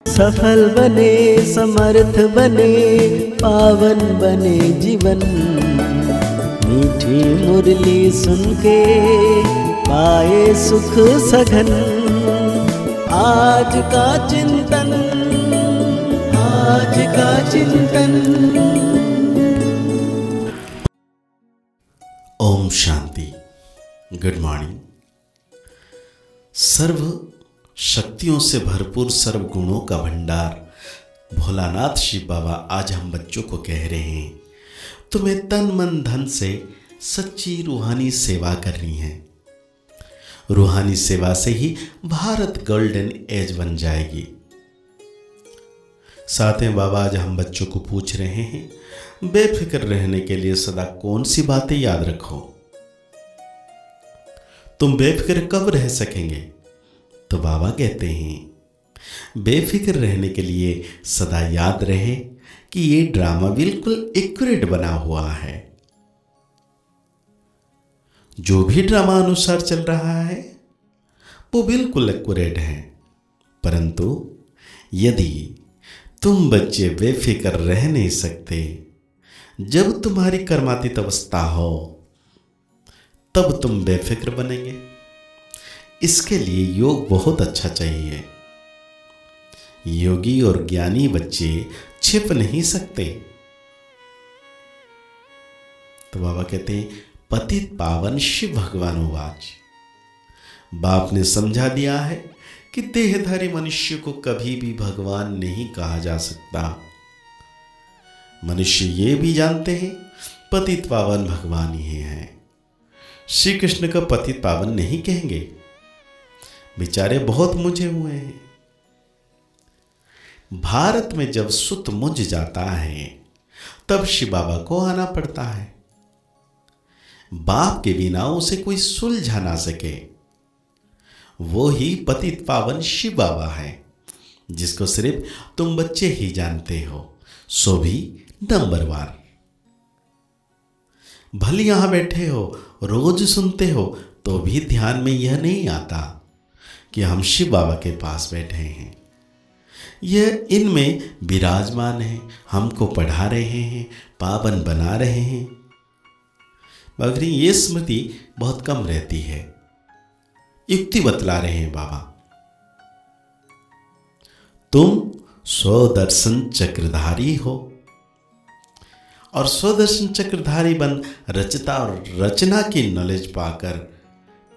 सफल बने, समर्थ बने, पावन बने जीवन। मीठी मुरली सुन के पाए सुख सघन। आज का चिंतन, आज का चिंतन। ओम शांति। Good morning. सर्व शक्तियों से भरपूर, सर्व गुणों का भंडार भोलानाथ शिव बाबा आज हम बच्चों को कह रहे हैं, तुम्हें तन मन धन से सच्ची रूहानी सेवा करनी है। रूहानी सेवा से ही भारत गोल्डन एज बन जाएगी। साथ में बाबा आज हम बच्चों को पूछ रहे हैं, बेफिक्र रहने के लिए सदा कौन सी बातें याद रखो। तुम बेफिक्र कब रह सकेंगे? तो बाबा कहते हैं, बेफिक्र रहने के लिए सदा याद रहे कि ये ड्रामा बिल्कुल एक्यूरेट बना हुआ है। जो भी ड्रामा अनुसार चल रहा है वो बिल्कुल एक्यूरेट है। परंतु यदि तुम बच्चे बेफिक्र रह नहीं सकते, जब तुम्हारी कर्मातीत अवस्था हो तब तुम बेफिक्र बनेंगे। इसके लिए योग बहुत अच्छा चाहिए। योगी और ज्ञानी बच्चे छिप नहीं सकते। तो बाबा कहते हैं, पतित पावन शिव भगवान उवाच। बाप ने समझा दिया है कि देहधारी मनुष्य को कभी भी भगवान नहीं कहा जा सकता। मनुष्य ये भी जानते हैं पतित पावन भगवान ही हैं। श्री कृष्ण का पतित पावन नहीं कहेंगे, बेचारे बहुत मुझे हुए हैं। भारत में जब सुत मुझ जाता है तब शिव बाबा को आना पड़ता है। बाप के बिना उसे कोई सुलझा ना सके। वो ही पतित पावन शिव बाबा है, जिसको सिर्फ तुम बच्चे ही जानते हो, सो भी नंबरवार। भले यहां बैठे हो, रोज सुनते हो, तो भी ध्यान में यह नहीं आता कि हम शिव बाबा के पास बैठे हैं। यह इनमें विराजमान है, हमको पढ़ा रहे हैं, पावन बना रहे हैं, मगर ये स्मृति बहुत कम रहती है। युक्ति बतला रहे हैं बाबा, तुम स्वदर्शन चक्रधारी हो और स्वदर्शन चक्रधारी बन रचता और रचना की नॉलेज पाकर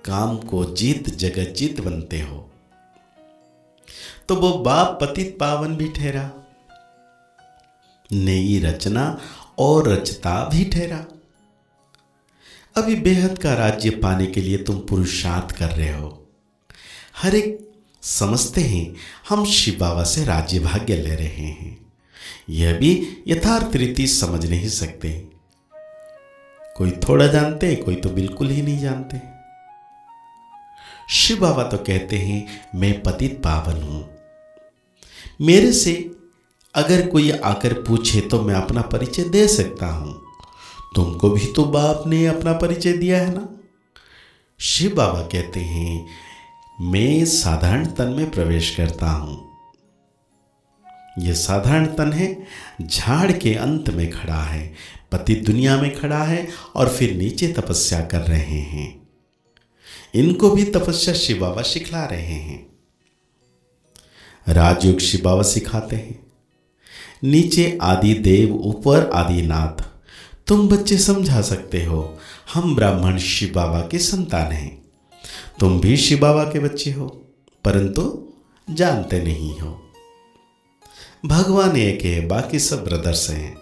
काम को जीत जगत जीत बनते हो। तो वो बाप पतित पावन भी ठहरा, नई रचना और रचता भी ठहरा। अभी बेहद का राज्य पाने के लिए तुम पुरुषार्थ कर रहे हो। हर एक समझते हैं हम शिव बाबा से राज्य भाग्य ले रहे हैं। यह भी यथार्थ रीति समझ नहीं सकते। कोई थोड़ा जानते, कोई तो बिल्कुल ही नहीं जानते। शिव बाबा तो कहते हैं, मैं पतित पावन हूं। मेरे से अगर कोई आकर पूछे तो मैं अपना परिचय दे सकता हूं। तुमको भी तो बाप ने अपना परिचय दिया है ना। शिव बाबा कहते हैं, मैं साधारण तन में प्रवेश करता हूं। यह साधारण तन है, झाड़ के अंत में खड़ा है, पतित दुनिया में खड़ा है और फिर नीचे तपस्या कर रहे हैं। इनको भी तपस्या शिव बाबा सिखला रहे हैं। राजयोग शिव बाबा सिखाते हैं। नीचे आदि देव, ऊपर आदिनाथ। तुम बच्चे समझा सकते हो, हम ब्राह्मण शिव बाबा के संतान हैं। तुम भी शिव बाबा के बच्चे हो, परंतु जानते नहीं हो। भगवान एक है, बाकी सब ब्रदर्स हैं।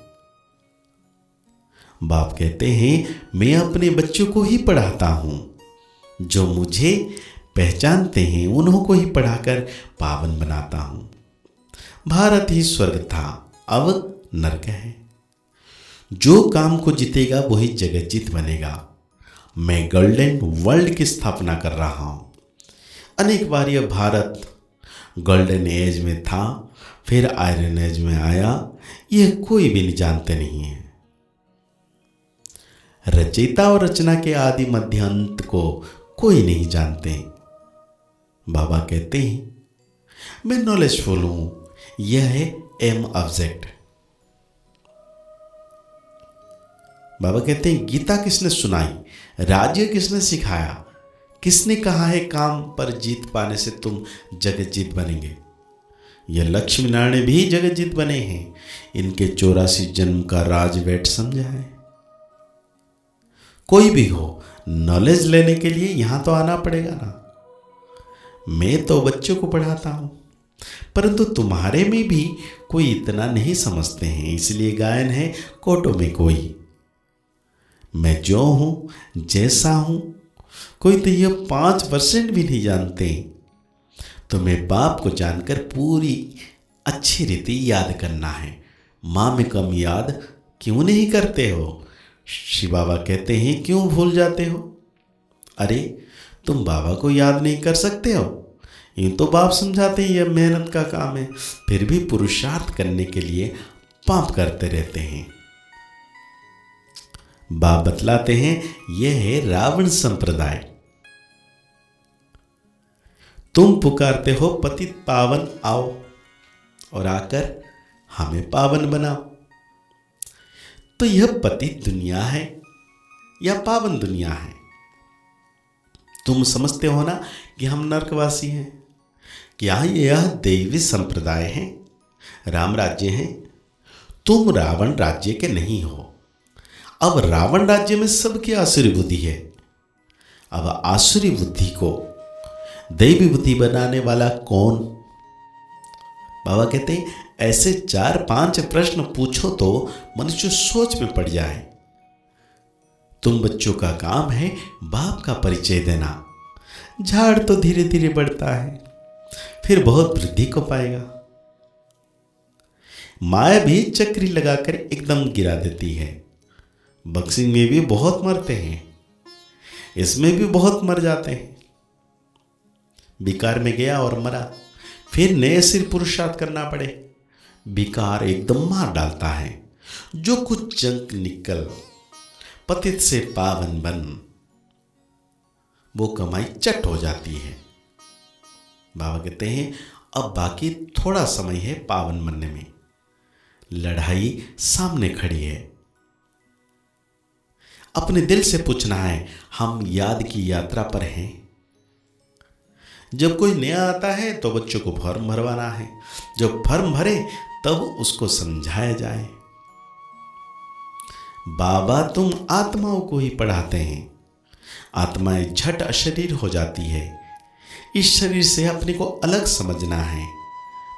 बाप कहते हैं, मैं अपने बच्चों को ही पढ़ाता हूं। जो मुझे पहचानते हैं उन्हों को ही पढ़ाकर पावन बनाता हूं। भारत ही स्वर्ग था, अब नरक है। जो काम को जीतेगा वही जगत जीत बनेगा। मैं गोल्डन वर्ल्ड की स्थापना कर रहा हूं। अनेक बार यह भारत गोल्डन एज में था, फिर आयरन एज में आया, यह कोई भी जानते नहीं है। रचयिता और रचना के आदि मध्य अंत को कोई नहीं जानते। बाबा कहते हैं, मैं नॉलेजफुल हूं, यह है एम ऑब्जेक्ट। बाबा कहते हैं गीता किसने सुनाई, राज्य किसने सिखाया, किसने कहा है काम पर जीत पाने से तुम जगत जीत बनेंगे। यह लक्ष्मी नारायण भी जगत जीत बने हैं, इनके 84 जन्म का राज वेट समझा है। कोई भी हो, नॉलेज लेने के लिए यहां तो आना पड़ेगा ना। मैं तो बच्चों को पढ़ाता हूं, परंतु तुम्हारे में भी कोई इतना नहीं समझते हैं, इसलिए गायन है कोटों में कोई। मैं जो हूं जैसा हूं, कोई तो यह 5% भी नहीं जानते। तो मैं बाप को जानकर पूरी अच्छी रीति याद करना है। माँ में कम याद क्यों नहीं करते हो? शिव बाबा कहते हैं क्यों भूल जाते हो? अरे तुम बाबा को याद नहीं कर सकते हो? यूं तो बाप समझाते हैं यह मेहनत का काम है, फिर भी पुरुषार्थ करने के लिए पाप करते रहते हैं। बाप बतलाते हैं यह है रावण संप्रदाय। तुम पुकारते हो पतित पावन आओ, और आकर हमें पावन बनाओ। तो यह पतित दुनिया है या पावन दुनिया है? तुम समझते हो ना कि हम नरकवासी हैं। क्या यह दैवी संप्रदाय है, राम राज्य है? तुम रावण राज्य के नहीं हो। अब रावण राज्य में सबकी आसुरी बुद्धि है। अब आसुरी बुद्धि को दैवी बुद्धि बनाने वाला कौन? बाबा कहते हैं ऐसे 4-5 प्रश्न पूछो तो मनुष्य सोच में पड़ जाए। तुम बच्चों का काम है बाप का परिचय देना। झाड़ तो धीरे धीरे बढ़ता है, फिर बहुत वृद्धि को पाएगा। माया भी चक्री लगाकर एकदम गिरा देती है। बक्सिंग में भी बहुत मरते हैं, इसमें भी बहुत मर जाते हैं। विकार में गया और मरा, फिर नए सिर पुरुषार्थ करना पड़े। विकार एकदम मार डालता है। जो कुछ जंक निकल पतित से पावन बन, वो कमाई चट हो जाती है। बाबा कहते हैं अब बाकी थोड़ा समय है पावन बनने में। लड़ाई सामने खड़ी है। अपने दिल से पूछना है हम याद की यात्रा पर हैं। जब कोई नया आता है तो बच्चों को फॉर्म भरवाना है। जब फॉर्म भरे तब उसको समझाया जाए। बाबा तुम आत्माओं को ही पढ़ाते हैं। आत्माएं झट अशरीर हो जाती है। इस शरीर से अपने को अलग समझना है।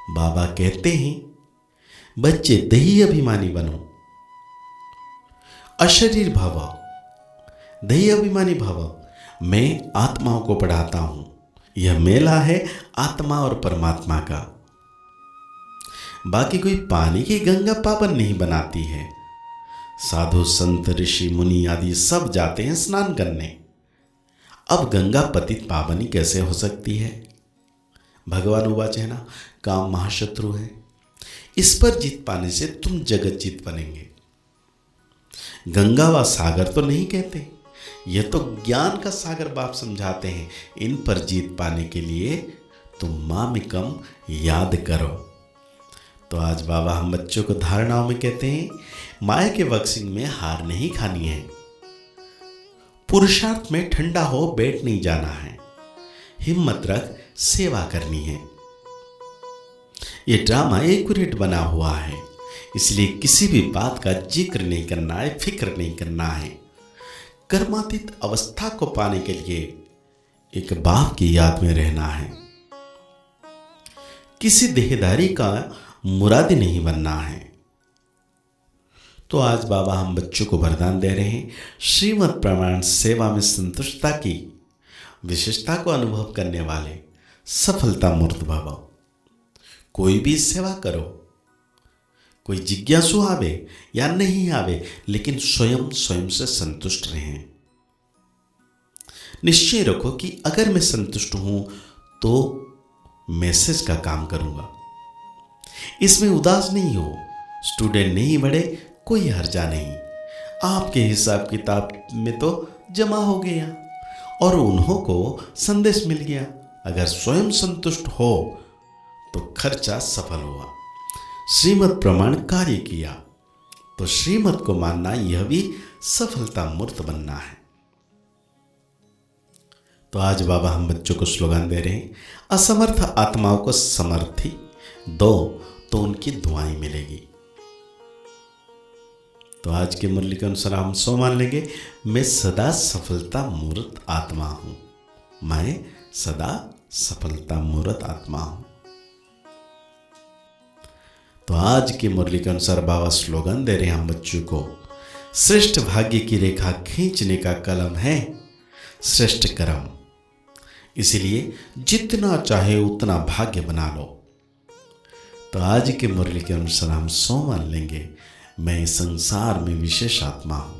बाबा कहते हैं बच्चे दही अभिमानी बनो, अशरीर भव, दही अभिमानी भव। मैं आत्माओं को पढ़ाता हूं। यह मेला है आत्मा और परमात्मा का। बाकी कोई पानी की गंगा पावन नहीं बनाती है। साधु संत ऋषि मुनि आदि सब जाते हैं स्नान करने। अब गंगा पतित पावनी कैसे हो सकती है? भगवान उवाच है ना, काम महाशत्रु है। इस पर जीत पाने से तुम जगत जीत बनेंगे। गंगा व सागर तो नहीं कहते, यह तो ज्ञान का सागर बाप समझाते हैं। इन पर जीत पाने के लिए तुम मां में कम याद करो। तो आज बाबा हम बच्चों को धारणाओं में कहते हैं माया के बक्सिंग में हार नहीं खानी है। पुरुषार्थ में ठंडा हो बैठ नहीं जाना है। हिम्मत रख सेवा करनी है। ये ड्रामा एक्यूरेट बना हुआ है, इसलिए किसी भी बात का जिक्र नहीं करना है, फिक्र नहीं करना है। कर्मातीत अवस्था को पाने के लिए एक बाप की याद में रहना है। किसी देहदारी का मुरादी नहीं बनना है। तो आज बाबा हम बच्चों को वरदान दे रहे हैं श्रीमद् प्रमाण सेवा में संतुष्टता की विशेषता को अनुभव करने वाले सफलता मूर्त भव। कोई भी सेवा करो, कोई जिज्ञासु आवे या नहीं आवे, लेकिन स्वयं से संतुष्ट रहें। निश्चय रखो कि अगर मैं संतुष्ट हूं तो मैसेज का काम करूंगा। इसमें उदास नहीं हो। स्टूडेंट नहीं बढ़े कोई हर्जा नहीं। आपके हिसाब किताब में तो जमा हो गया और उन्हों को संदेश मिल गया। अगर स्वयं संतुष्ट हो तो खर्चा सफल हुआ। श्रीमत प्रमाण कार्य किया, तो श्रीमत को मानना यह भी सफलता मूर्त बनना है। तो आज बाबा हम बच्चों को स्लोगन दे रहे हैं, असमर्थ आत्माओं को समर्थी दो तो उनकी दुआएं मिलेगी। तो आज के मुरली के अनुसार हम सो मान लेंगे, मैं सदा सफलता मूर्त आत्मा हूं, मैं सदा सफलता मूर्त आत्मा हूं। तो आज की मुरली के अनुसार बाबा स्लोगन दे रहे हैं हम बच्चों को, श्रेष्ठ भाग्य की रेखा खींचने का कलम है श्रेष्ठ कर्म, इसलिए जितना चाहे उतना भाग्य बना लो। तो आज के मुरली के अनुसार हम सो मान लेंगे, मैं संसार में विशेष आत्मा हूं,